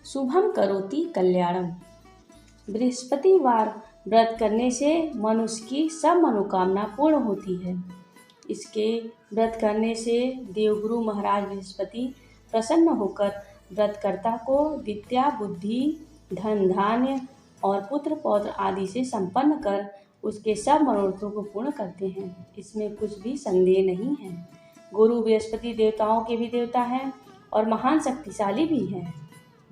शुभम करोति कल्याणम। बृहस्पतिवार व्रत करने से मनुष्य की सब मनोकामना पूर्ण होती है। इसके व्रत करने से देवगुरु महाराज बृहस्पति प्रसन्न होकर व्रतकर्ता को विद्या, बुद्धि, धन, धान्य और पुत्र पौत्र आदि से संपन्न कर उसके सब मनोरथों को पूर्ण करते हैं। इसमें कुछ भी संदेह नहीं है। गुरु बृहस्पति देवताओं के भी देवता हैं और महान शक्तिशाली भी हैं।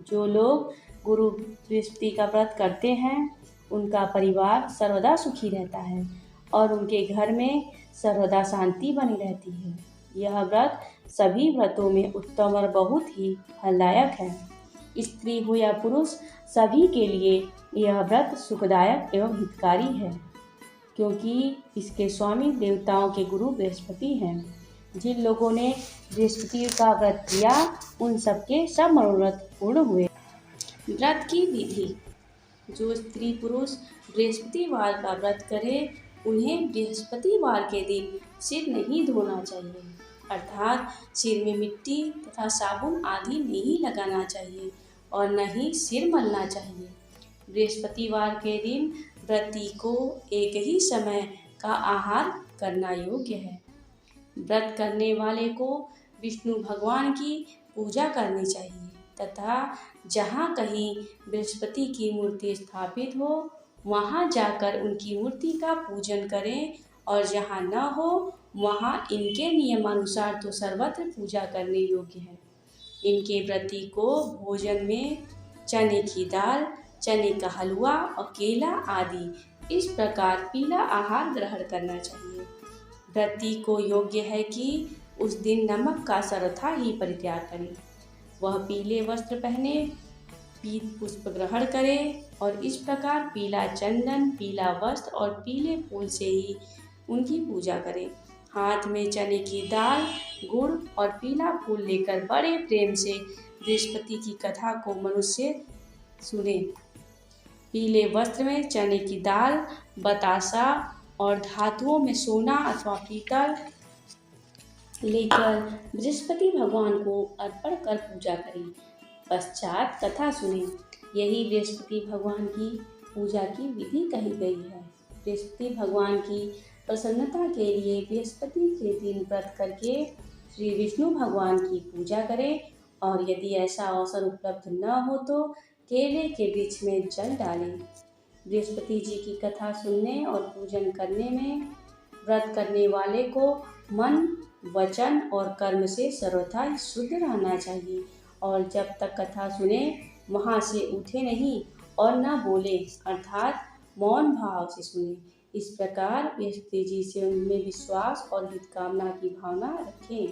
जो लोग गुरु बृहस्पति का व्रत करते हैं उनका परिवार सर्वदा सुखी रहता है और उनके घर में सर्वदा शांति बनी रहती है। यह व्रत सभी व्रतों में उत्तम और बहुत ही फलदायक है। स्त्री हो या पुरुष सभी के लिए यह व्रत सुखदायक एवं हितकारी है, क्योंकि इसके स्वामी देवताओं के गुरु बृहस्पति हैं। जिन लोगों ने बृहस्पति का व्रत किया उन सबके सब मनोरथ पूर्ण हुए। व्रत की विधि। जो स्त्री पुरुष बृहस्पतिवार का व्रत करे उन्हें बृहस्पतिवार के दिन सिर नहीं धोना चाहिए, अर्थात सिर में मिट्टी तथा साबुन आदि नहीं लगाना चाहिए और न ही सिर मलना चाहिए। बृहस्पतिवार के दिन व्रती को एक ही समय का आहार करना योग्य है। व्रत करने वाले को विष्णु भगवान की पूजा करनी चाहिए तथा जहाँ कहीं बृहस्पति की मूर्ति स्थापित हो वहाँ जाकर उनकी मूर्ति का पूजन करें और जहाँ न हो वहाँ इनके नियमानुसार तो सर्वत्र पूजा करने योग्य है। इनके व्रती को भोजन में चने की दाल, चने का हलवा और केला आदि इस प्रकार पीला आहार ग्रहण करना चाहिए। व्रती को योग्य है कि उस दिन नमक का सर्वथा ही परित्याग करें। वह पीले वस्त्र पहने, पीत पुष्प ग्रहण करे और इस प्रकार पीला चंदन, पीला वस्त्र और पीले फूल से ही उनकी पूजा करे। हाथ में चने की दाल, गुड़ और पीला फूल लेकर बड़े प्रेम से बृहस्पति की कथा को मनुष्य सुने। पीले वस्त्र में चने की दाल, बतासा और धातुओं में सोना अथवा पीतल लेकर बृहस्पति भगवान को अर्पण कर पूजा करें। पश्चात कथा सुने। यही बृहस्पति भगवान की पूजा की विधि कही गई है। बृहस्पति भगवान की प्रसन्नता के लिए बृहस्पति के दिन व्रत करके श्री विष्णु भगवान की पूजा करें और यदि ऐसा अवसर उपलब्ध न हो तो केले के वृक्ष में जल डालें। बृहस्पति जी की कथा सुनने और पूजन करने में व्रत करने वाले को मन, वचन और कर्म से सर्वथा शुद्ध रहना चाहिए और जब तक कथा सुने वहाँ से उठे नहीं और न बोले, अर्थात मौन भाव से सुने। इस प्रकार बृहस्पति जी से उनमें विश्वास और हित कामना की भावना रखें।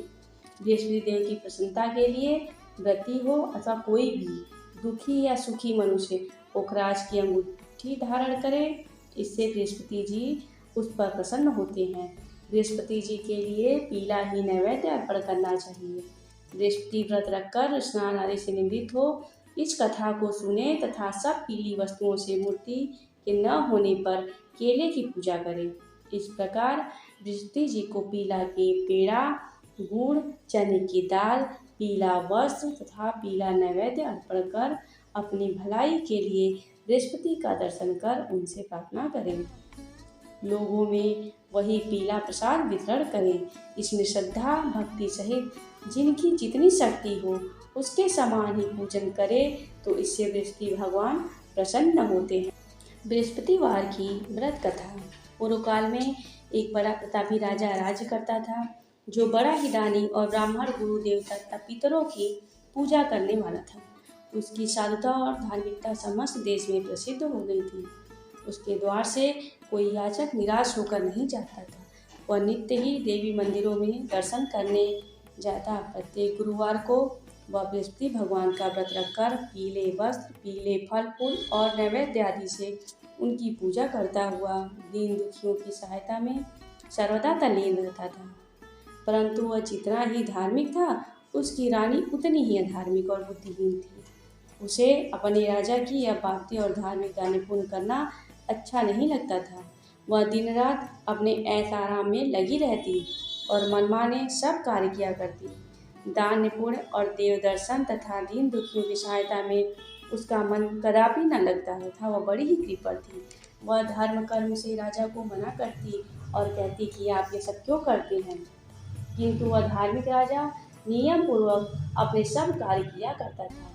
बृहस्पति देव की प्रसन्नता के लिए व्रती हो अथवा कोई भी दुखी या सुखी मनुष्य पोखराज की अंगूठी धारण करे। इससे बृहस्पति जी उस पर प्रसन्न होते हैं। बृहस्पति जी के लिए पीला ही नैवेद्य अर्पण करना चाहिए। बृहस्पति व्रत रखकर स्नान आदि से निवृत्त हो इस कथा को सुने तथा सब पीली वस्तुओं से मूर्ति के न होने पर केले की पूजा करें। इस प्रकार बृहस्पति जी को पीला के पेड़ा, गुड़, चने की दाल, पीला वस्त्र तथा पीला नैवेद्य अर्पण कर अपनी भलाई के लिए बृहस्पति का दर्शन कर उनसे प्रार्थना करें। लोगों में वही पीला प्रसाद वितरण करें। इसमें श्रद्धा भक्ति सहित जिनकी जितनी शक्ति हो उसके समान ही पूजन करें तो इससे बृहस्पति भगवान प्रसन्न होते हैं। बृहस्पतिवार की व्रत कथा। पूर्व काल में एक बड़ा प्रतापी राजा राज्य करता था, जो बड़ा ही दानी और ब्राह्मण गुरु देवता तथा पितरों की पूजा करने वाला था। उसकी साधुता और धार्मिकता समस्त देश में प्रसिद्ध हो गई थी। उसके द्वार से कोई याचक निराश होकर नहीं जाता था। वह नित्य ही देवी मंदिरों में दर्शन करने जाता। प्रत्येक गुरुवार को वह बृहस्पति भगवान का व्रत रखकर पीले वस्त्र, पीले फल फूल और नैवेद्य आदि से उनकी पूजा करता हुआ दीन दुखियों की सहायता में सर्वदा तल्लीन रहता था। परंतु वह जितना ही धार्मिक था उसकी रानी उतनी ही अधार्मिक और बुद्धिहीन थी। उसे अपने राजा की यह भक्ति और धार्मिकता निपुण करना अच्छा नहीं लगता था। वह दिन रात अपने ऐश आराम में लगी रहती और मनमाने सब कार्य किया करती। दान निपुण और देव दर्शन तथा दीन दुखियों की सहायता में उसका मन कदापि न लगता था। वह बड़ी ही कृपण थी। वह धर्म कर्म से राजा को मना करती और कहती कि आप ये सब क्यों करते हैं, किंतु वह धार्मिक राजा नियम पूर्वक अपने सब कार्य किया करता था।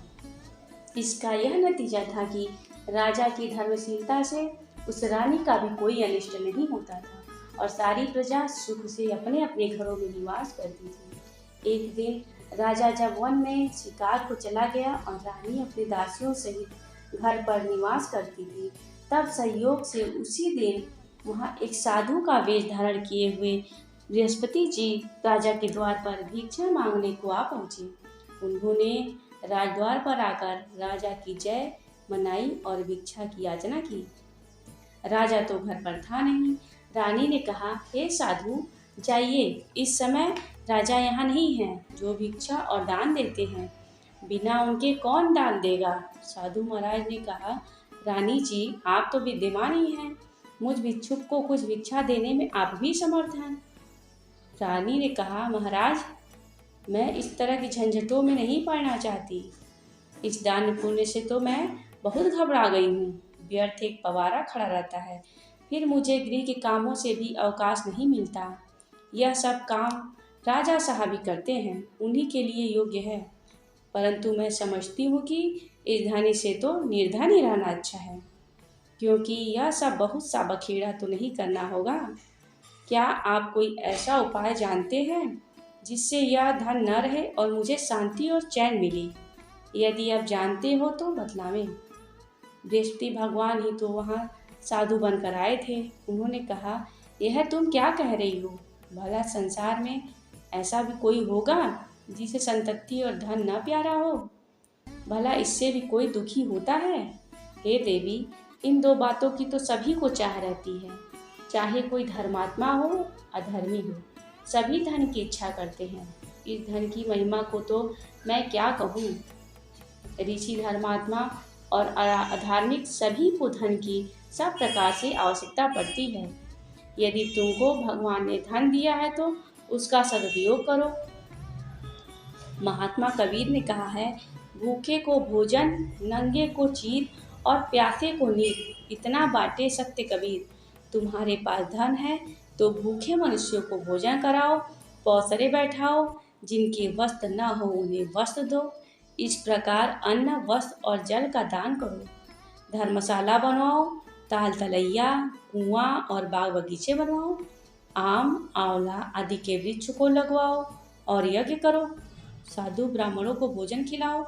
इसका यह नतीजा था कि राजा की धर्मशीलता से उस रानी का भी कोई अनिष्ट नहीं होता था और सारी प्रजा सुख से अपने अपने घरों में निवास करती थी। एक दिन राजा जब वन में शिकार को चला गया और रानी अपने दासियों सहित घर पर निवास करती थी, तब संयोग से उसी दिन वहाँ एक साधु का वेश धारण किए हुए बृहस्पति जी राजा के द्वार पर भिक्षा मांगने को आ पहुँचे। उन्होंने राजद्वार पर आकर राजा की जय मनाई और भिक्षा की याचना की। राजा तो घर पर था नहीं। रानी ने कहा, हे साधु, जाइए, इस समय राजा यहाँ नहीं हैं जो भिक्षा और दान देते हैं। बिना उनके कौन दान देगा? साधु महाराज ने कहा, रानी जी, आप तो विद्यमान ही हैं, मुझ भिक्षुक को कुछ भिक्षा देने में आप भी समर्थ हैं। रानी ने कहा, महाराज, मैं इस तरह की झंझटों में नहीं पड़ना चाहती। इस दान पुण्य से तो मैं बहुत घबरा गई हूँ। व्यर्थ एक पवारा खड़ा रहता है, फिर मुझे गृह के कामों से भी अवकाश नहीं मिलता। यह सब काम राजा साहब ही करते हैं, उन्हीं के लिए योग्य है। परंतु मैं समझती हूँ कि इस धनी से तो निर्धन ही रहना अच्छा है, क्योंकि यह सब बहुत सा बखेड़ा तो नहीं करना होगा। क्या आप कोई ऐसा उपाय जानते हैं जिससे यह धन न रहे और मुझे शांति और चैन मिले? यदि आप जानते हो तो बतलावें। बृहस्पति भगवान ही तो वहाँ साधु बनकर आए थे। उन्होंने कहा, यह तुम क्या कह रही हो? भला संसार में ऐसा भी कोई होगा जिसे संपत्ति और धन न प्यारा हो? भला इससे भी कोई दुखी होता है? हे देवी, इन दो बातों की तो सभी को चाह रहती है, चाहे कोई धर्मात्मा हो अधर्मी हो, सभी धन की इच्छा करते हैं। इस धन की महिमा को तो मैं क्या कहूँ। ऋषि, धर्मात्मा और अधार्मिक सभी को धन की सब प्रकार से आवश्यकता पड़ती है। यदि तुमको भगवान ने धन दिया है तो उसका सदुपयोग करो। महात्मा कबीर ने कहा है, भूखे को भोजन, नंगे को चीर और प्यासे को नीर, इतना बांटे सत्य कबीर। तुम्हारे पास धन है तो भूखे मनुष्यों को भोजन कराओ, पौसरे बैठाओ, जिनके वस्त्र न हो उन्हें वस्त्र दो। इस प्रकार अन्न, वस्त्र और जल का दान करो। धर्मशाला बनवाओ, ताल तलैया, कुआं और बाग बगीचे बनवाओ, आम, आंवला आदि के वृक्ष को लगवाओ और यज्ञ करो। साधु ब्राह्मणों को भोजन खिलाओ।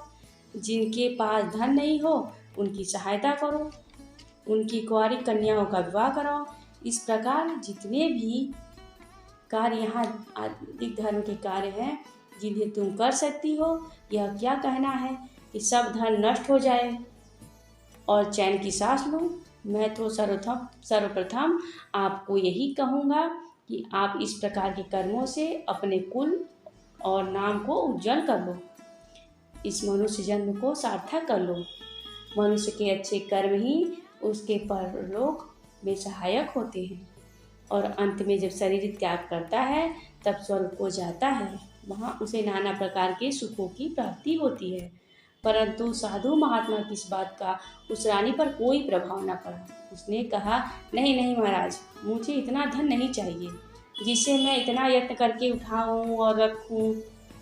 जिनके पास धन नहीं हो उनकी सहायता करो। उनकी कुंवारी कन्याओं का विवाह कराओ। इस प्रकार जितने भी कार्य यहाँ आदिक धर्म के कार्य हैं जिन्हें तुम कर सकती हो, यह क्या कहना है कि सब धन नष्ट हो जाए और चैन की सांस लो। मैं तो सर्वप्रथम आपको यही कहूँगा कि आप इस प्रकार के कर्मों से अपने कुल और नाम को उज्जवल कर लो, इस मनुष्य जन्म को सार्थक कर लो। मनुष्य के अच्छे कर्म ही उसके परलोक में सहायक होते हैं और अंत में जब शरीर त्याग करता है तब स्वर्ग को जाता है। वहाँ उसे नाना प्रकार के सुखों की प्राप्ति होती है। परंतु साधु महात्मा की इस बात का उस रानी पर कोई प्रभाव न पड़ा। उसने कहा, नहीं नहीं महाराज, मुझे इतना धन नहीं चाहिए जिससे मैं इतना यत्न करके उठाऊं और रखूं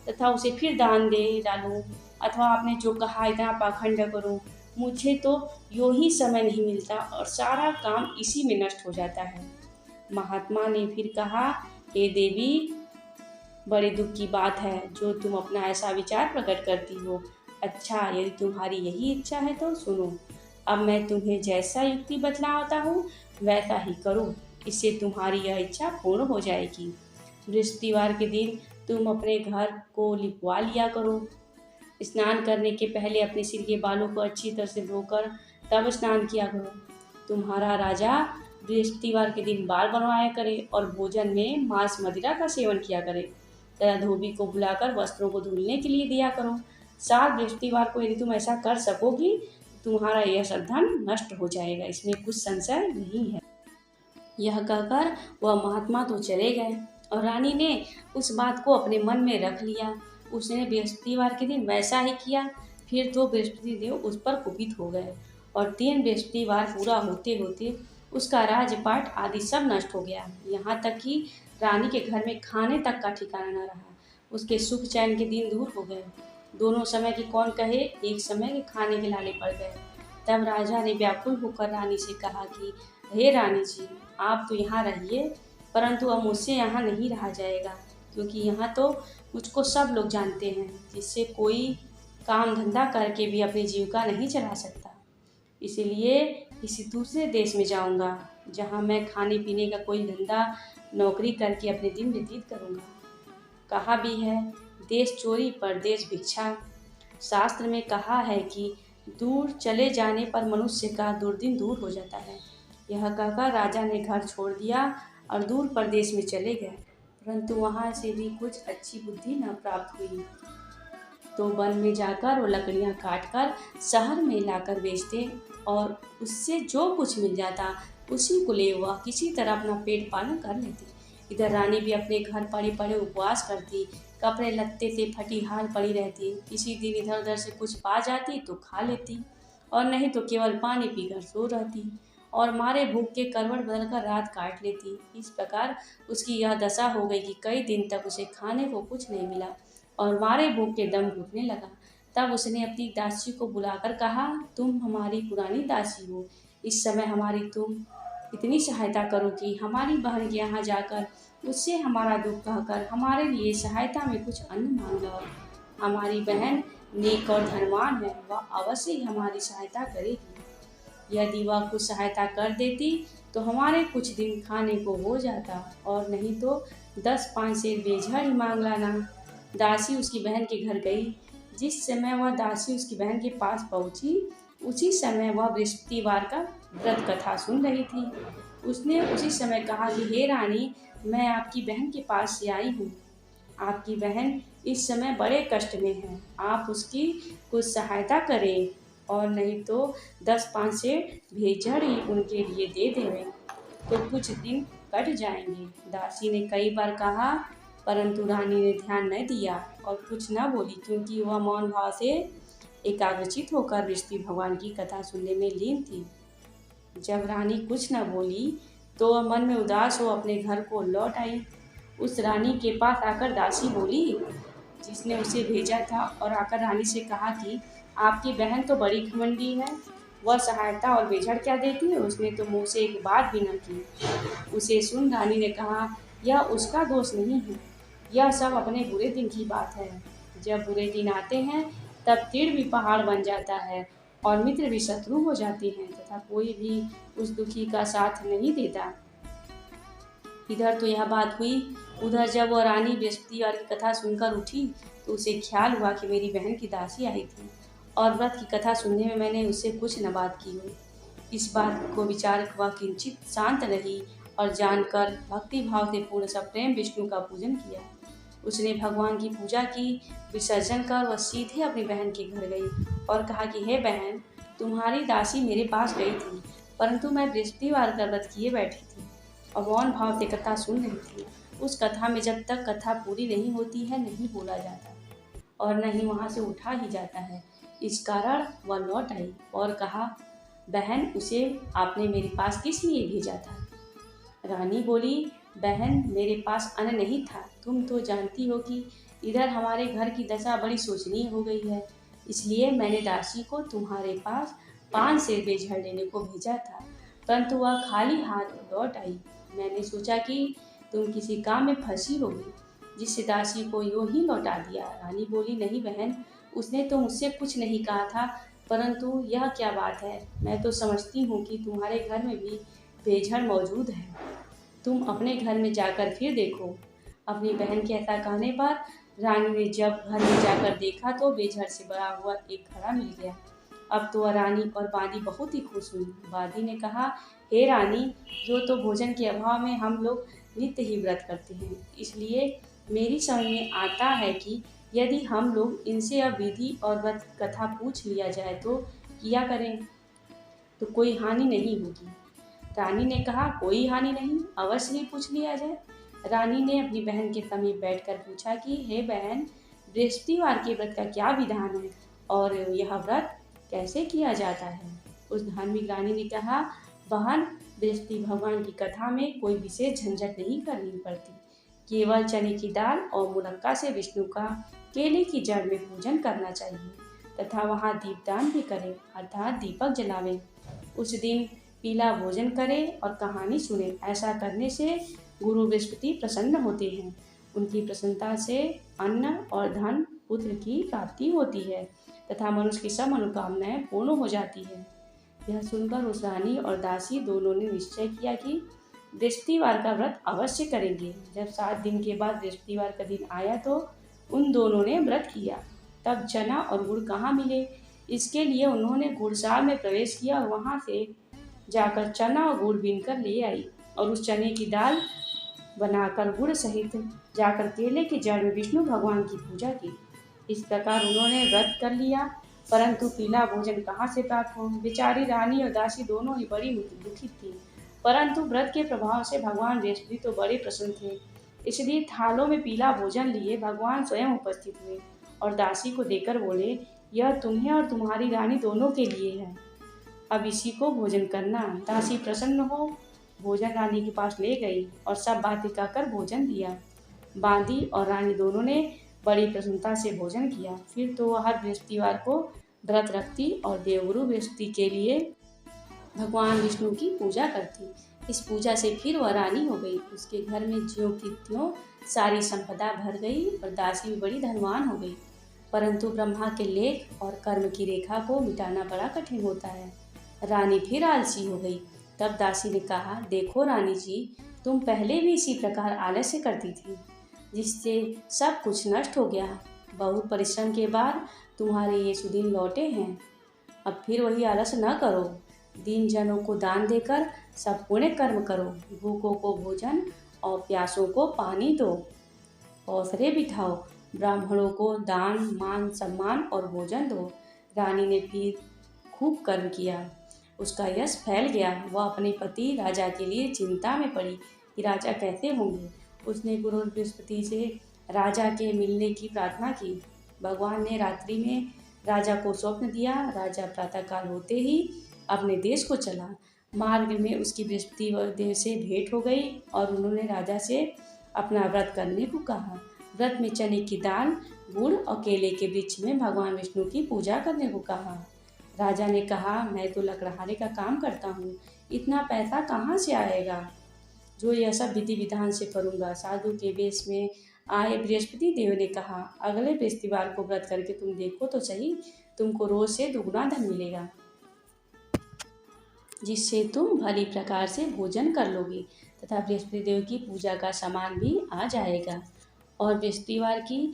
तथा उसे फिर दान दे डालूं, अथवा आपने जो कहा इतना पाखंड करूं। मुझे तो यूं ही समय नहीं मिलता और सारा काम इसी में नष्ट हो जाता है। महात्मा ने फिर कहा, हे देवी, बड़े दुख की बात है जो तुम अपना ऐसा विचार प्रकट करती हो। अच्छा, यदि तुम्हारी यही इच्छा है तो सुनो। अब मैं तुम्हें जैसा युक्ति बतलाता हूँ वैसा ही करो, इससे तुम्हारी यह इच्छा पूर्ण हो जाएगी। बृहस्पतिवार के दिन तुम अपने घर को लिपवा लिया करो। स्नान करने के पहले अपने सिर के बालों को अच्छी तरह से धोकर तब स्नान किया करो। तुम्हारा राजा बृहस्पतिवार के दिन बाल बनवाया करे और भोजन में मांस मदिरा का सेवन किया करे तथा धोबी को बुलाकर वस्त्रों को धुलने के लिए दिया करो। सात बृहस्पतिवार को यदि तुम ऐसा कर सकोगी तुम्हारा यह सब धन नष्ट हो जाएगा, इसमें कुछ संशय नहीं है। यह कहकर वह महात्मा तो चले गए और रानी ने उस बात को अपने मन में रख लिया। उसने बृहस्पतिवार के दिन वैसा ही किया। फिर तो बृहस्पति देव उस पर कुपित हो गए और 3 बृहस्पतिवार पूरा होते होते उसका राजपाट आदि सब नष्ट हो गया। यहाँ तक कि रानी के घर में खाने तक का ठिकाना न रहा। उसके सुख चैन के दिन दूर हो गए। दोनों समय की कौन कहे, एक समय के खाने के लाले पड़ गए। तब राजा ने व्याकुल होकर रानी से कहा कि हे रानी जी, आप तो यहाँ रहिए, परंतु अब मुझसे यहाँ नहीं रहा जाएगा, क्योंकि यहाँ तो मुझको सब लोग जानते हैं, जिससे कोई काम धंधा करके भी अपनी जीविका नहीं चला सकता। इसीलिए किसी दूसरे देश में जाऊंगा, जहाँ मैं खाने पीने का कोई धंधा नौकरी करके अपने दिन व्यतीत करूंगा। कहा भी है, देश चोरी परदेश भिक्षा। शास्त्र में कहा है कि दूर चले जाने पर मनुष्य का दुर्दिन दूर हो जाता है। यह कहकर राजा ने घर छोड़ दिया और दूर प्रदेश में चले गए, परंतु वहाँ से भी कुछ अच्छी बुद्धि न प्राप्त हुई। तो वन में जाकर वो लकड़ियाँ काटकर शहर में लाकर बेचते और उससे जो कुछ मिल जाता उसी को ले वह किसी तरह अपना पेट पालन कर लेती। इधर रानी भी अपने घर पड़े पड़े उपवास करती, कपड़े लत्ते से फटी हाल पड़ी रहती। किसी दिन इधर उधर से कुछ पा जाती तो खा लेती, और नहीं तो केवल पानी पीकर सो रहती और मारे भूख के करवट बदलकर रात काट लेती। इस प्रकार उसकी यह दशा हो गई कि कई दिन तक उसे खाने को कुछ नहीं मिला और मारे भूख के दम घुटने लगा। तब उसने अपनी दासी को बुलाकर कहा, तुम हमारी पुरानी दासी हो, इस समय हमारी तुम इतनी सहायता करो कि हमारी बहन के यहाँ जाकर उससे हमारा दुख कहकर हमारे लिए सहायता में कुछ अन्न मांग लो। हमारी बहन नेक और धनवान है, वह अवश्य ही हमारी सहायता करेगी। यदि वह कुछ सहायता कर देती तो हमारे कुछ दिन खाने को हो जाता, और नहीं तो 10-5 सेर बेझड़ ही मांग लाना। दासी उसकी बहन के घर गई। जिस समय वह दासी उसकी बहन के पास पहुंची, उसी समय वह बृहस्पतिवार का व्रत कथा सुन रही थी। उसने उसी समय कहा कि हे रानी, मैं आपकी बहन के पास से आई हूँ। आपकी बहन इस समय बड़े कष्ट में है, आप उसकी कुछ सहायता करें, और नहीं तो 10-5 से भेजड़ ही उनके लिए दे देवें, तो कुछ दिन कट जाएंगे। दासी ने कई बार कहा, परंतु रानी ने ध्यान न दिया और कुछ न बोली, क्योंकि वह मौन भाव से एकाग्रचित होकर बृहस्पति भगवान की कथा सुनने में लीन थी। जब रानी कुछ न बोली तो वह मन में उदास हो अपने घर को लौट आई। उस रानी के पास आकर दासी बोली, जिसने उसे भेजा था, और आकर रानी से कहा कि आपकी बहन तो बड़ी घमंडी है, वह सहायता और बेझड़ क्या देती है, उसने तो मुँह से एक बात भी न की। उसे सुन रानी ने कहा, यह उसका दोष नहीं है, यह सब अपने बुरे दिन की बात है। जब बुरे दिन आते हैं तब तीर भी पहाड़ बन जाता है और मित्र भी शत्रु हो जाते हैं, तथा कोई भी उस दुखी का साथ नहीं देता। इधर तो यह बात हुई। उधर जब वह रानी बृहस्पतिवार की कथा सुनकर उठी तो उसे ख्याल हुआ कि मेरी बहन की दासी आई थी और व्रत की कथा सुनने में मैंने उससे कुछ न बात की हो। इस बात को विचार वह किंचित शांत रही और जानकर भक्ति भाव से पूर्ण सप्रेम विष्णु का पूजन किया। उसने भगवान की पूजा की। विसर्जन कर वह सीधे अपनी बहन के घर गई और कहा कि हे बहन, तुम्हारी दासी मेरे पास गई थी, परंतु मैं बृहस्पतिवार का व्रत किए बैठी थी और मौन भाव से कथा सुन रही थी। उस कथा में जब तक कथा पूरी नहीं होती है नहीं बोला जाता और न ही वहाँ से उठा ही जाता है। इस कारण वह लौट आई और कहा, बहन, उसे आपने मेरे पास किस लिए भेजा था? रानी बोली, बहन, मेरे पास अन्न नहीं था। तुम तो जानती हो कि इधर हमारे घर की दशा बड़ी शोचनीय हो गई है, इसलिए मैंने दासी को तुम्हारे पास 5 सेर बेझड़ लेने को भेजा था, परंतु वह खाली हाथ लौट आई। मैंने सोचा कि तुम किसी काम में फंसी होगी, जिससे दासी को यूं ही लौटा दिया। रानी बोली, नहीं बहन, उसने तो मुझसे कुछ नहीं कहा था, परंतु यह क्या बात है, मैं तो समझती हूँ कि तुम्हारे घर में भी बेझड़ मौजूद है। तुम अपने घर में जाकर फिर देखो। अपनी बहन के ऐसा कहने पर रानी ने जब घर में जाकर देखा तो बेझड़ से बड़ा हुआ एक घड़ा मिल गया। अब तो रानी और बादी बहुत ही खुश हुई। बादी ने कहा, हे रानी, जो तो भोजन के अभाव में हम लोग नित्य ही व्रत करते हैं, इसलिए मेरी समझ में आता है कि यदि हम लोग इनसे अब विधि और व्रत कथा पूछ लिया जाए तो किया करें, तो कोई हानि नहीं होगी। रानी ने कहा, कोई हानि नहीं, अवश्य ही पूछ लिया जाए। रानी ने अपनी बहन के समीप बैठकर पूछा कि हे बहन, बृहस्पतिवार के व्रत का क्या विधान है और यह व्रत कैसे किया जाता है। उस धार्मिक रानी ने कहा, बहन, बृहस्पति भगवान की कथा में कोई विशेष झंझट नहीं करनी पड़ती। केवल चने की दाल और मुनक्का से विष्णु का केले की जड़ में पूजन करना चाहिए तथा वहाँ दीपदान भी करें, अर्थात दीपक जलावें। उस दिन पीला भोजन करें और कहानी सुने। ऐसा करने से गुरु बृहस्पति प्रसन्न होते हैं। उनकी प्रसन्नता से अन्न और धन पुत्र की प्राप्ति होती है तथा मनुष्य की सब मनोकामनाएं पूर्ण हो जाती है। यह सुनकर उस रानी और दासी दोनों ने निश्चय किया कि बृहस्पतिवार का व्रत अवश्य करेंगे। जब 7 दिन के बाद बृहस्पतिवार का दिन आया तो उन दोनों ने व्रत किया। तब चना और गुड़ कहाँ मिले, इसके लिए उन्होंने गुड़साल में प्रवेश किया और वहाँ से जाकर चना और गुड़ बीनकर ले आई और उस चने की दाल बनाकर गुड़ सहित जाकर केले की जड़ में विष्णु भगवान की पूजा की। इस प्रकार उन्होंने व्रत कर लिया, परंतु पीला भोजन कहाँ से प्राप्त हो। बेचारी रानी और दासी दोनों ही बड़ी दुखी थी, परंतु व्रत के प्रभाव से भगवान बृहस्पति तो बड़े प्रसन्न थे। इसलिए थालों में पीला भोजन लिए भगवान स्वयं उपस्थित हुए और दासी को देकर बोले, यह तुम्हें और तुम्हारी रानी दोनों के लिए है, अब इसी को भोजन करना। दासी प्रसन्न हो भोजन रानी के पास ले गई और सब बातें कहकर भोजन दिया। बांदी और रानी दोनों ने बड़ी प्रसन्नता से भोजन किया। फिर तो वह हर बृहस्पतिवार को व्रत रखती और देवगुरु बृहस्पति के लिए भगवान विष्णु की पूजा करती। इस पूजा से फिर वह रानी हो गई। उसके घर में ज्यों की त्यों सारी संपदा भर गई और दासी भी बड़ी धनवान हो गई। परंतु ब्रह्मा के लेख और कर्म की रेखा को मिटाना बड़ा कठिन होता है। रानी फिर आलसी हो गई। तब दासी ने कहा, देखो रानी जी, तुम पहले भी इसी प्रकार आलस्य करती थी, जिससे सब कुछ नष्ट हो गया। बहुत परिश्रम के बाद तुम्हारे ये सुदिन लौटे हैं। अब फिर वही आलस्य न करो। दीन जनों को दान देकर सब पुण्य कर्म करो। भूखों को भोजन और प्यासों को पानी दो। अवसरे बिठाओ। ब्राह्मणों को दान, मान, सम्मान और भोजन दो। रानी ने फिर खूब कर्म किया। उसका यश फैल गया। वह अपने पति राजा के लिए चिंता में पड़ी कि राजा कैसे होंगे। उसने गुरु बृहस्पति से राजा के मिलने की प्रार्थना की। भगवान ने रात्रि में राजा को स्वप्न दिया। राजा प्रातःकाल होते ही अपने देश को चला। मार्ग में उसकी बृहस्पति देव से भेंट हो गई और उन्होंने राजा से अपना व्रत करने को कहा। व्रत में चने की दाल, गुड़ और केले के वृक्ष में भगवान विष्णु की पूजा करने को कहा। राजा ने कहा, मैं तो लकड़हारे का काम करता हूँ, इतना पैसा कहाँ से आएगा जो यह सब विधि विधान से करूँगा। साधु के वेश में आए बृहस्पति देव ने कहा, अगले बृहस्पतिवार को व्रत करके तुम देखो तो सही, तुमको रोज से दुगना धन मिलेगा, जिससे तुम भली प्रकार से भोजन कर लोगे तथा बृहस्पति देव की पूजा का सामान भी आ जाएगा। और बृहस्पतिवार की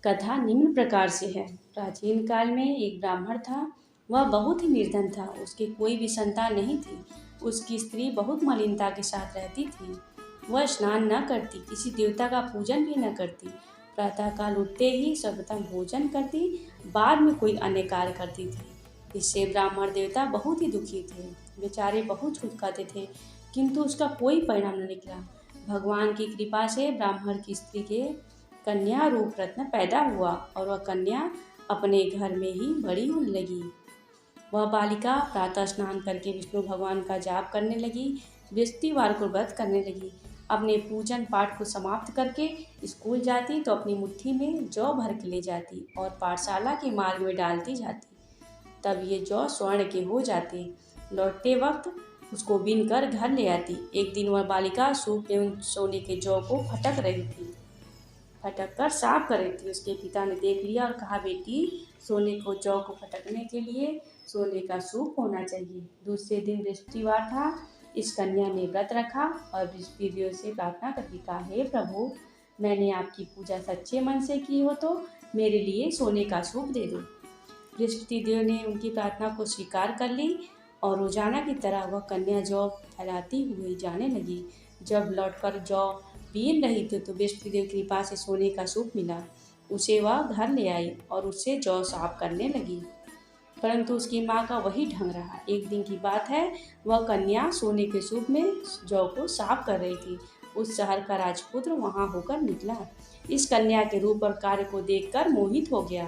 कथा निम्न प्रकार से है। प्राचीन काल में एक ब्राह्मण था। वह बहुत ही निर्धन था। उसके कोई भी संतान नहीं थी। उसकी स्त्री बहुत मलिनता के साथ रहती थी। वह स्नान न करती, किसी देवता का पूजन भी न करती। प्रातःकाल उठते ही सर्वप्रथम भोजन करती, बाद में कोई अन्य कार्य करती थी। इससे ब्राह्मण देवता बहुत ही दुखी थे। बेचारे बहुत कुछ खाते थे, किंतु उसका कोई परिणाम न निकला। भगवान की कृपा से ब्राह्मण की स्त्री के कन्या रूप रत्न पैदा हुआ और वह कन्या अपने घर में ही बड़ी होने लगी। वह बालिका प्रातः स्नान करके विष्णु भगवान का जाप करने लगी। बृहस्पतिवार को व्रत करने लगी। अपने पूजन पाठ को समाप्त करके स्कूल जाती तो अपनी मुट्ठी में जौ भर के ले जाती और पाठशाला के मार्ग में डालती जाती। तब ये जौ स्वर्ण के हो जाते। लौटते वक्त उसको बीन कर घर ले आती। एक दिन वह बालिका सूप में उन सोने के जौ को फटक रही थी। फटक कर साफ कर रही थी। उसके पिता ने देख लिया और कहा, बेटी, सोने को जौ को फटकने के लिए सोने का सूप होना चाहिए। दूसरे दिन बृहस्पतिवार था। इस कन्या ने व्रत रखा और बृहस्पति देव से प्रार्थना करके कहा, हे प्रभु, मैंने आपकी पूजा सच्चे मन से की हो तो मेरे लिए सोने का सूप दे दो। बृहस्पति देव ने उनकी प्रार्थना को स्वीकार कर ली और रोजाना की तरह वह कन्या जौ फैलाती हुई जाने लगी। जब लौटकर जौ बीन रही थी तो बृहस्पति देव की कृपा से सोने का सूप मिला। उसे वह घर ले आई और उससे जौ साफ करने लगी, परंतु उसकी माँ का वही ढंग रहा। एक दिन की बात है, वह कन्या सोने के सूप में जौ को साफ कर रही थी। उस शहर का राजपुत्र वहाँ होकर निकला। इस कन्या के रूप और कार्य को देखकर मोहित हो गया।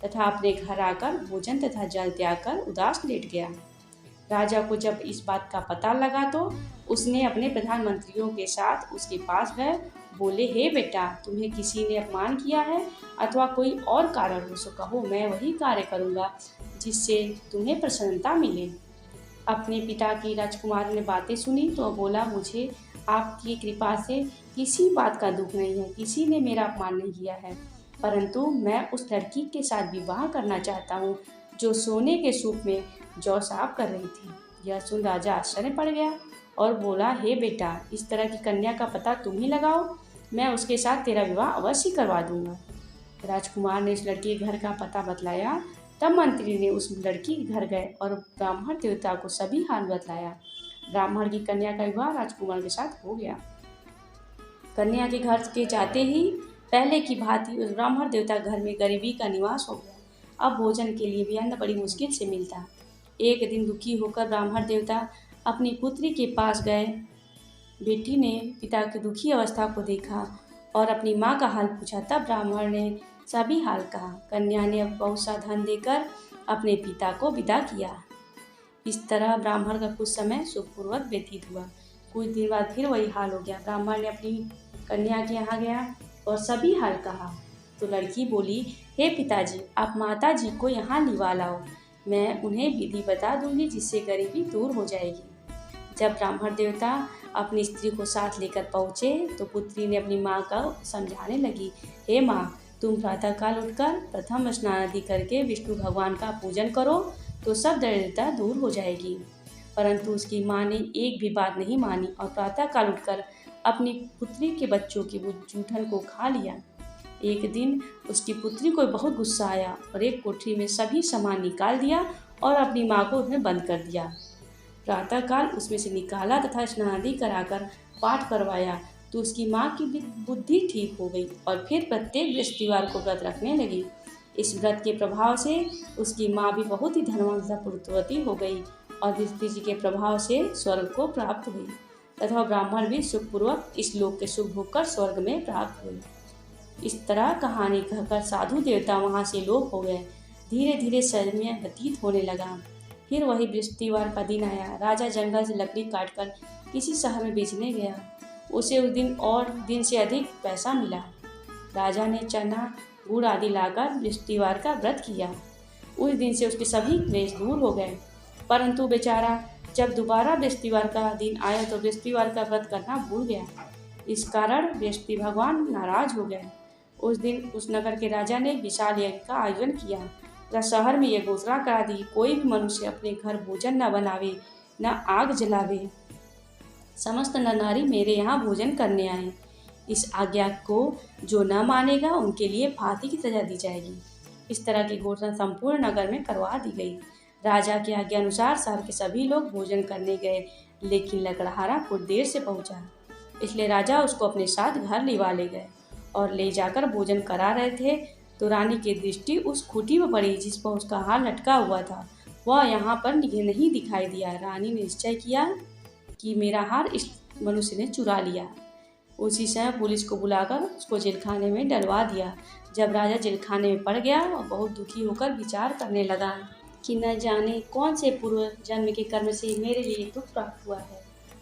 तथा अपने घर आकर भोजन तथा जल त्याग कर उदास लेट गया। राजा को जब इस बात का पता लगा तो उसने अपने प्रधानमंत्रियों के साथ उसके पास गए। बोले, हे बेटा, तुम्हें किसी ने अपमान किया है अथवा कोई और कारण हो, सो कहो, मैं वही कार्य करूँगा जिससे तुम्हें प्रसन्नता मिले। अपने पिता की राजकुमार ने बातें सुनी तो बोला, मुझे आपकी कृपा से किसी बात का दुख नहीं है, किसी ने मेरा अपमान नहीं किया है, परंतु मैं उस लड़की के साथ विवाह करना चाहता हूँ जो सोने के सूप में जौ साफ कर रही थी। यह सुन राजा आश्चर्य पड़ गया और बोला, हे बेटा, इस तरह की कन्या का पता तुम ही लगाओ, मैं उसके साथ तेरा विवाह अवश्य करवा दूंगा। राजकुमार ने उस लड़की के घर का पता बतलाया। तब मंत्री ने उस लड़की के घर गए और ब्राह्मण देवता को सभी हाल बतलाया। ब्राह्मण की कन्या का विवाह राजकुमार के साथ हो गया। कन्या के घर के जाते ही पहले की भांति उस ब्राह्मण देवता घर में गरीबी का निवास हो गया। अब भोजन के लिए भी अन्न बड़ी मुश्किल से मिलता। एक दिन दुखी होकर ब्राह्मण देवता अपनी पुत्री के पास गए। बेटी ने पिता की दुखी अवस्था को देखा और अपनी माँ का हाल पूछा। तब ब्राह्मण ने सभी हाल कहा। कन्या ने बहुत सा धन देकर अपने पिता को विदा किया। इस तरह ब्राह्मण का कुछ समय सुखपूर्वक व्यतीत हुआ। कुछ दिन बाद फिर वही हाल हो गया। ब्राह्मण ने अपनी कन्या के यहाँ गया और सभी हाल कहा तो लड़की बोली, हे पिताजी, आप माता जी को यहाँ लिवा लाओ, मैं उन्हें विधि बता दूंगी जिससे गरीबी दूर हो जाएगी। जब ब्राह्मण देवता अपनी स्त्री को साथ लेकर पहुँचे तो पुत्री ने अपनी माँ को समझाने लगी, हे माँ, तुम प्रातःकाल उठकर प्रथम स्नान आदि करके विष्णु भगवान का पूजन करो तो सब दरिद्रता दूर हो जाएगी। परंतु उसकी माँ ने एक भी बात नहीं मानी और प्रातःकाल उठकर अपनी पुत्री के बच्चों की जूठन को खा लिया। एक दिन उसकी पुत्री को बहुत गुस्सा आया और एक कोठरी में सभी सामान निकाल दिया और अपनी माँ को उसमें बंद कर दिया। प्रातःकाल उसमें से निकाला तथा स्नान आदि कराकर पाठ करवाया तो उसकी माँ की बुद्धि ठीक हो गई और फिर प्रत्येक बृहस्पतिवार को व्रत रखने लगी। इस व्रत के प्रभाव से उसकी माँ भी बहुत ही धनवान तथा पुत्रवती हो गई और बृहस्पति जी के प्रभाव से स्वर्ग को प्राप्त हुई तथा ब्राह्मण भी सुखपूर्वक इस लोक के सुख भोग कर स्वर्ग में प्राप्त हुए। इस तरह कहानी कहकर साधु देवता वहाँ से लोप हो गए। धीरे धीरे समय व्यतीत होने लगा। फिर वही बृहस्पतिवार का दिन आया। राजा जंगल से लकड़ी काटकर किसी शहर में बेचने गया। उसे उस दिन और दिन से अधिक पैसा मिला। राजा ने चना गुड़ आदि लाकर बृहस्पतिवार का व्रत किया। उस दिन से उसके सभी क्लेश दूर हो गए। परंतु बेचारा जब दोबारा बृहस्पतिवार का दिन आया तो बृहस्पतिवार का व्रत करना भूल गया। इस कारण बृहस्पति भगवान नाराज हो गए। उस दिन उस नगर के राजा ने विशाल यज्ञ का आयोजन किया तथा शहर में यह घोषणा करा दी, कोई भी मनुष्य अपने घर भोजन न बनावे न आग जलावे, समस्त नर नारी मेरे यहाँ भोजन करने आए। इस आज्ञा को जो न मानेगा उनके लिए फांसी की सजा दी जाएगी। इस तरह की घोषणा संपूर्ण नगर में करवा दी गई। राजा की आज्ञा अनुसार शहर के सभी लोग भोजन करने गए, लेकिन लकड़हारा कुछ देर से पहुंचा, इसलिए राजा उसको अपने साथ घर लिवा ले गए और ले जाकर भोजन करा रहे थे तो रानी की दृष्टि उस खूंटी पर पड़ी जिस पर उसका हार लटका हुआ था। वह यहाँ पर नहीं दिखाई दिया। रानी ने निश्चय किया कि मेरा हार इस मनुष्य ने चुरा लिया। उसी समय पुलिस को बुलाकर उसको जेलखाने में डलवा दिया। जब राजा जेलखाने में पड़ गया और बहुत दुखी होकर विचार करने लगा कि न जाने कौन से पूर्व जन्म के कर्म से मेरे लिए दुख प्राप्त हुआ है,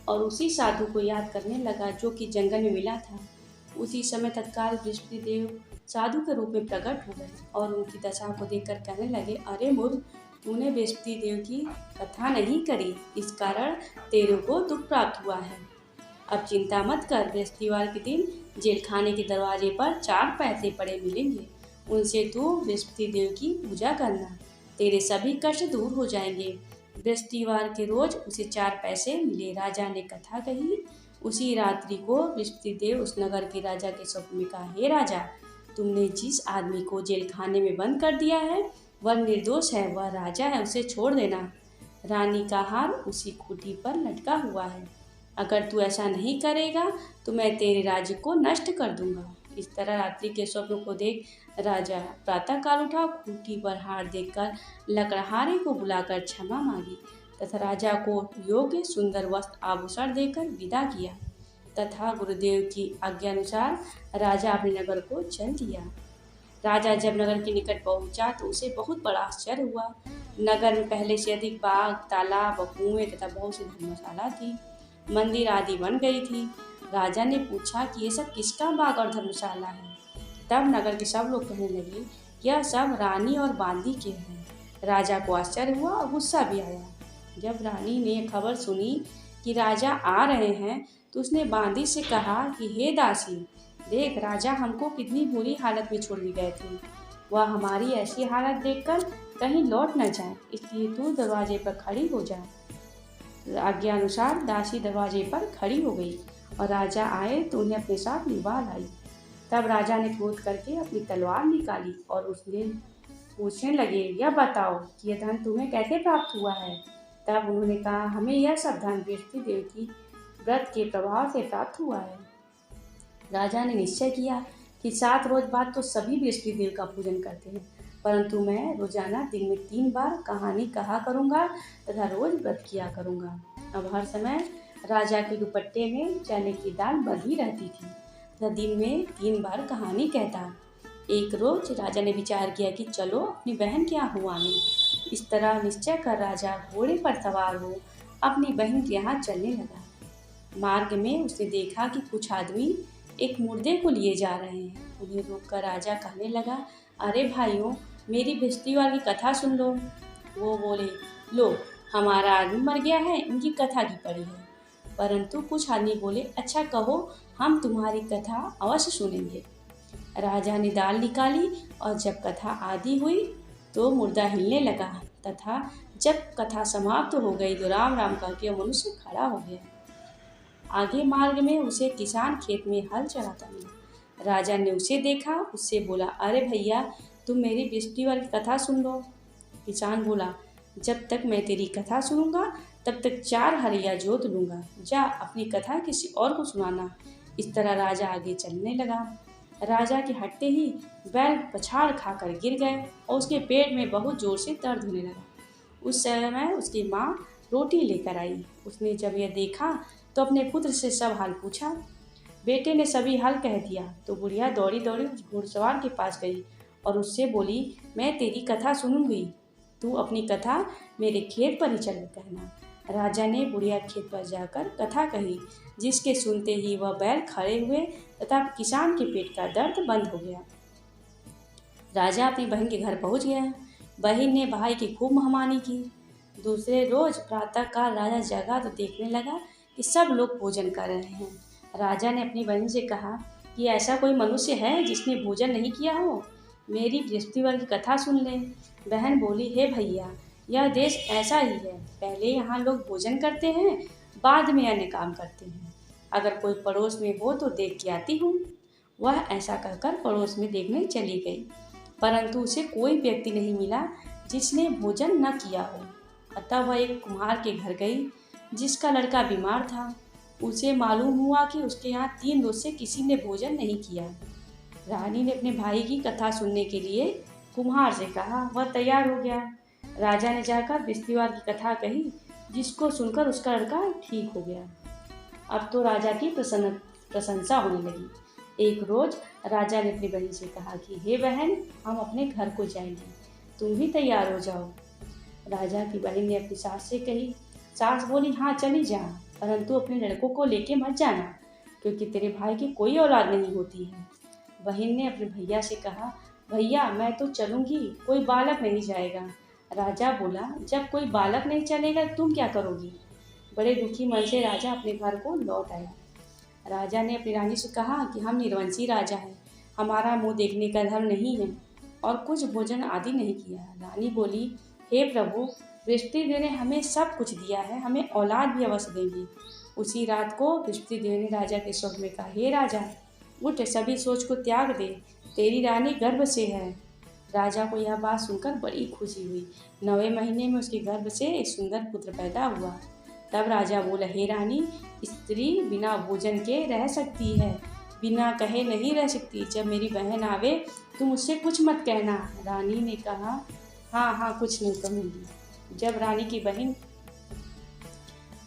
और उसी साधु को याद करने लगा जो कि जंगल में मिला था। उसी समय तत्काल बृहस्पति देव साधु के रूप में प्रकट हो गए और उनकी दशा को देखकर कहने लगे, अरे मूर्ख, तूने बृहस्पति देव की कथा नहीं करी, इस कारण तेरे को दुख प्राप्त हुआ है। अब चिंता मत कर, बृहस्पतिवार के दिन जेलखाने के दरवाजे पर 4 पैसे पड़े मिलेंगे, उनसे तू बृहस्पति देव की पूजा करना, तेरे सभी कष्ट दूर हो जाएंगे। बृहस्पतिवार के रोज उसे 4 पैसे मिले। राजा ने कथा कही। उसी रात्रि को बृहस्पति देव उस नगर के राजा के स्वप्न में कहा, हे राजा, तुमने जिस आदमी को जेलखाने में बंद कर दिया है वह निर्दोष है, वह राजा है, उसे छोड़ देना। रानी का हार उसी खूंटी पर लटका हुआ है, अगर तू ऐसा नहीं करेगा तो मैं तेरे राज्य को नष्ट कर दूंगा। इस तरह रात्रि के स्वप्न को देख राजा प्रातःकाल उठा, खूंटी पर हार देखकर लकड़हारे को बुलाकर क्षमा मांगी तथा राजा को योग्य सुंदर वस्त्र आभूषण देकर विदा किया तथा गुरुदेव की आज्ञानुसार राजा अपने नगर को चल दिया। राजा जब नगर के निकट पहुंचा तो उसे बहुत बड़ा आश्चर्य हुआ। नगर में पहले से अधिक बाग, तालाब और कुएं तथा बहुत सी धर्मशाला थी। मंदिर आदि बन गई थी। राजा ने पूछा कि ये सब किसका बाग और धर्मशाला है। तब नगर के सब लोग कहने लगे, यह सब रानी और बांदी के हैं। राजा को आश्चर्य हुआ और गुस्सा भी आया। जब रानी ने खबर सुनी कि राजा आ रहे हैं तो उसने बांदी से कहा कि हे दासी, देख राजा हमको कितनी बुरी हालत में छोड़ के गए थे। वह हमारी ऐसी हालत देखकर कहीं लौट न जाए, इसलिए तू दरवाजे पर खड़ी हो जा। आज्ञा अनुसार दासी दरवाजे पर खड़ी हो गई और राजा आए तो उन्हें अपने साथ निभा लाई। तब राजा ने क्रोध करके अपनी तलवार निकाली और उसने पूछने लगे, यह बताओ कि यह धन तुम्हें कैसे प्राप्त हुआ है। तब उन्होंने कहा, हमें यह सब धन बृहस्पति देव की व्रत के प्रभाव से प्राप्त हुआ है। राजा ने निश्चय किया कि 7 रोज बाद तो सभी बृहस्पति देव का पूजन करते हैं, परंतु मैं रोजाना दिन में 3 बार कहानी कहा करूँगा तथा रोज व्रत किया करूँगा। अब हर समय राजा के दुपट्टे में चने की दाल बंधी रहती थी तथा दिन में 3 बार कहानी कहता। एक रोज राजा ने विचार किया कि चलो अपनी बहन के यहाँ हुआ में। इस तरह निश्चय कर राजा घोड़े पर सवार हो अपनी बहन के यहाँ चलने लगा। मार्ग में उसने देखा कि कुछ आदमी एक मुर्दे को लिए जा रहे हैं। उन्हें रोककर राजा कहने लगा, अरे भाइयों, मेरी बृहस्पतिवार की कथा सुन लो। वो बोले, लो हमारा आदमी मर गया है, इनकी कथा की पड़ी है। परंतु कुछ आदमी बोले, अच्छा कहो, हम तुम्हारी कथा अवश्य सुनेंगे। राजा ने दाल निकाली और जब कथा आदि हुई तो मुर्दा हिलने लगा तथा जब कथा समाप्त हो गई तो राम राम करके मनुष्य खड़ा हो गया। आगे मार्ग में उसे किसान खेत में हल चलाता मिला। राजा ने उसे देखा, उससे बोला, अरे भैया, तुम मेरी बृहस्पतिवार की कथा सुन लो। किसान बोला, जब तक मैं तेरी कथा सुनूंगा तब तक 4 हरिया जोत लूँगा। जा अपनी कथा किसी और को सुनाना। इस तरह राजा आगे चलने लगा। राजा के हटते ही बैल पछाड़ खाकर गिर गए और उसके पेट में बहुत जोर से दर्द होने लगा। उस समय उसकी माँ रोटी लेकर आई। उसने जब यह देखा तो अपने पुत्र से सब हाल पूछा। बेटे ने सभी हाल कह दिया तो बुढ़िया दौड़ी दौड़ी उस घुड़सवार के पास गई और उससे बोली, मैं तेरी कथा सुनूंगी, तू अपनी कथा मेरे खेत पर ही चल कहना। राजा ने बुढ़िया खेत पर जाकर कथा कही, जिसके सुनते ही वह बैल खड़े हुए तथा किसान के पेट का दर्द बंद हो गया। राजा अपनी बहन के घर पहुंच गया। बहन ने भाई की खूब मेहमानी की। दूसरे रोज प्रातःकाल राजा जगा तो देखने लगा कि सब लोग भोजन कर रहे हैं। राजा ने अपनी बहन से कहा कि ऐसा कोई मनुष्य है जिसने भोजन नहीं किया हो, मेरी बृहस्पतिवार की कथा सुन ले। बहन बोली, हे भैया, यह देश ऐसा ही है, पहले यहाँ लोग भोजन करते हैं, बाद में अन्य काम करते हैं। अगर कोई पड़ोस में हो तो देख के आती हूँ। वह ऐसा कहकर पड़ोस में देखने चली गई, परंतु उसे कोई व्यक्ति नहीं मिला जिसने भोजन न किया हो। अतः वह एक कुम्हार के घर गई जिसका लड़का बीमार था। उसे मालूम हुआ कि उसके यहाँ 3 रोज से किसी ने भोजन नहीं किया। रानी ने अपने भाई की कथा सुनने के लिए कुम्हार से कहा। वह तैयार हो गया। राजा ने जाकर बृहस्पतिवार की कथा कही, जिसको सुनकर उसका लड़का ठीक हो गया। अब तो राजा की प्रशंसा होने लगी। एक रोज राजा ने अपनी बहन से कहा कि हे बहन, हम अपने घर को जाएंगे, तुम भी तैयार हो जाओ। राजा की बहन ने अपनी सास से कही। सास बोली, हाँ चली जा, परंतु अपने लड़कों को लेके मत जाना, क्योंकि तेरे भाई की कोई औलाद नहीं होती है। बहन ने अपने भैया से कहा, भैया मैं तो चलूँगी, कोई बालक नहीं जाएगा। राजा बोला, जब कोई बालक नहीं चलेगा तुम क्या करोगी। बड़े दुखी मन से राजा अपने घर को लौट आया। राजा ने अपनी रानी से कहा कि हम निर्वंशी राजा हैं, हमारा मुँह देखने का धर्म नहीं है और कुछ भोजन आदि नहीं किया। रानी बोली, हे प्रभु, बृहस्पति देव ने हमें सब कुछ दिया है, हमें औलाद भी अवश्य देंगे। उसी रात को बृहस्पति देव ने राजा के स्वप्न में कहा, हे राजा, उठ, सभी सोच को त्याग दे, तेरी रानी गर्भ से है। राजा को यह बात सुनकर बड़ी खुशी हुई। 9वें महीने में उसके गर्भ से एक सुंदर पुत्र पैदा हुआ। तब राजा बोला, हे रानी, स्त्री बिना भोजन के रह सकती है, बिना कहे नहीं रह सकती। जब मेरी बहन आवे तुम उससे कुछ मत कहना। रानी ने कहा, हाँ हाँ, कुछ नहीं कहूँगी। जब रानी की बहन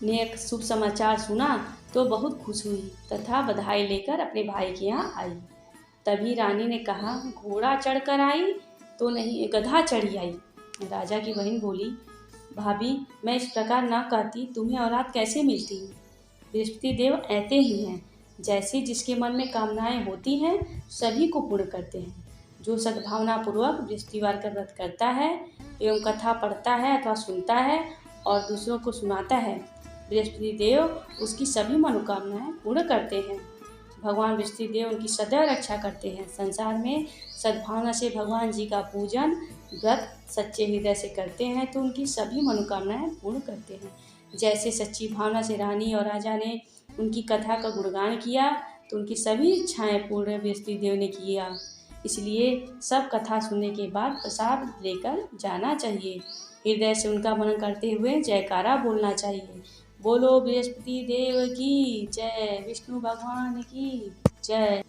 ने एक शुभ समाचार सुना तो बहुत खुश हुई तथा बधाई लेकर अपने भाई के यहाँ आई। तभी रानी ने कहा, घोड़ा चढ़कर आई तो नहीं गधा चढ़ी आई। राजा की बहन बोली, भाभी मैं इस प्रकार ना कहती, तुम्हें औलाद कैसे मिलती। बृहस्पति देव ऐसे ही हैं, जैसे जिसके मन में कामनाएं होती हैं सभी को पूर्ण करते हैं। जो सद्भावना पूर्वक बृहस्पतिवार का व्रत करता है एवं कथा पढ़ता है अथवा सुनता है और दूसरों को सुनाता है, बृहस्पति देव उसकी सभी मनोकामनाएं पूर्ण करते हैं। भगवान बृहस्पति देव उनकी सदैव रक्षा करते हैं। संसार में सद्भावना से भगवान जी का पूजन व्रत सच्चे हृदय से करते हैं तो उनकी सभी मनोकामनाएं पूर्ण करते हैं। जैसे सच्ची भावना से रानी और राजा ने उनकी कथा का गुणगान किया तो उनकी सभी इच्छाएं पूर्ण बृहस्पति देव ने किया। इसलिए सब कथा सुनने के बाद प्रसाद लेकर जाना चाहिए। हृदय से उनका मनन करते हुए जयकारा बोलना चाहिए। बोलो बृहस्पति देव की जय, विष्णु भगवान की जय।